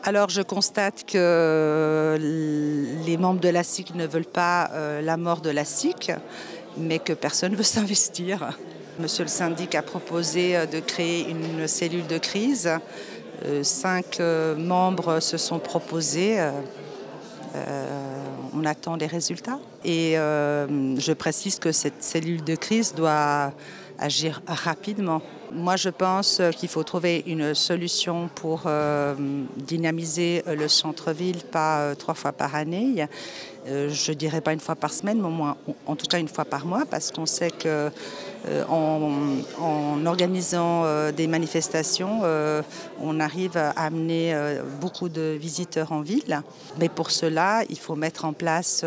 Alors je constate que les membres de la SIC ne veulent pas la mort de la SIC, mais que personne ne veut s'investir. Monsieur le syndic a proposé de créer une cellule de crise. 5 membres se sont proposés. On attend les résultats. Et je précise que cette cellule de crise doit agir rapidement. Moi, je pense qu'il faut trouver une solution pour dynamiser le centre-ville, pas 3 fois par année. Je ne dirais pas une fois par semaine, mais au moins, en tout cas une fois par mois, parce qu'on sait que en organisant des manifestations, on arrive à amener beaucoup de visiteurs en ville. Mais pour cela, il faut mettre en place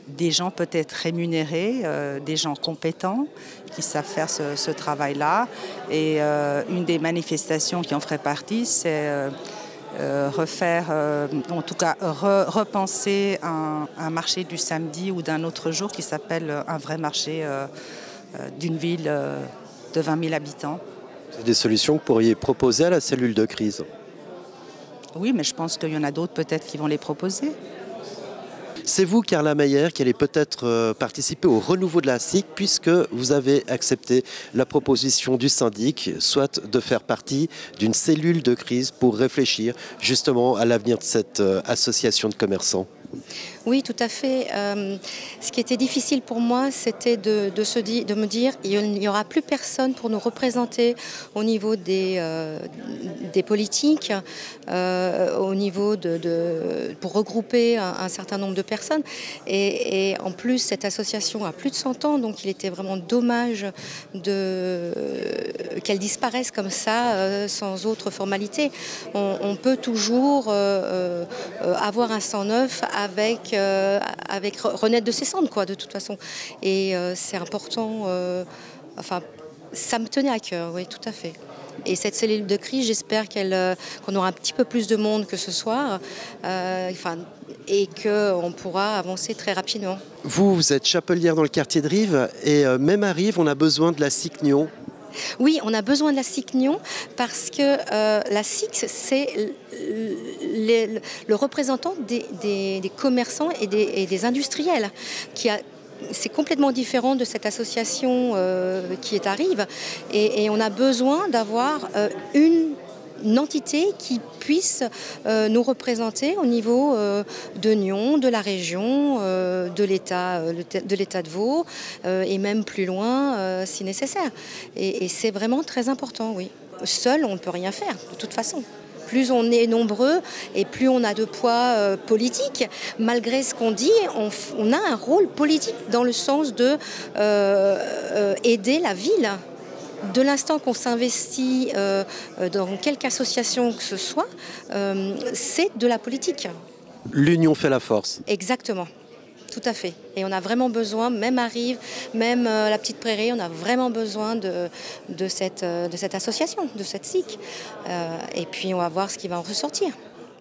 des gens peut-être rémunérés, des gens compétents qui savent faire ce travail-là. Et une des manifestations qui en ferait partie, c'est refaire, en tout cas repenser un marché du samedi ou d'un autre jour qui s'appelle un vrai marché d'une ville de 20 000 habitants. C'est des solutions que vous pourriez proposer à la cellule de crise? Oui, mais je pense qu'il y en a d'autres peut-être qui vont les proposer. C'est vous, Carla Mayer, qui allez peut-être participer au renouveau de la SIC puisque vous avez accepté la proposition du syndic, soit de faire partie d'une cellule de crise pour réfléchir justement à l'avenir de cette association de commerçants. Oui, tout à fait. Ce qui était difficile pour moi, c'était de me dire il n'y aura plus personne pour nous représenter au niveau des politiques, au niveau pour regrouper un certain nombre de personnes. Et en plus, cette association a plus de 100 ans, donc il était vraiment dommage qu'elle disparaisse comme ça, sans autre formalité. On peut toujours avoir un sang neuf avec renaître de ses cendres, quoi, de toute façon. Et c'est important, enfin, ça me tenait à cœur, oui, tout à fait. Et cette cellule de crise, j'espère qu'on aura un petit peu plus de monde que ce soir, et qu'on pourra avancer très rapidement. Vous êtes chapelière dans le quartier de Rives, et même à Rives, on a besoin de la SIC Nyon. Oui, on a besoin de la SIC Nyon parce que la SIC, c'est le représentant des commerçants et des industriels. C'est complètement différent de cette association qui est à Rives. Et on a besoin d'avoir une entité qui puisse nous représenter au niveau de Nyon, de la région, de l'État de Vaud et même plus loin si nécessaire. Et c'est vraiment très important, oui. Seul, on ne peut rien faire, de toute façon. Plus on est nombreux et plus on a de poids politique, malgré ce qu'on dit, on a un rôle politique dans le sens de aider la ville. De l'instant qu'on s'investit dans quelque association que ce soit, c'est de la politique. L'union fait la force. Exactement, tout à fait. Et on a vraiment besoin, même à Rives, même la Petite Prairie, on a vraiment besoin de cette association, de cette SIC. Et puis on va voir ce qui va en ressortir.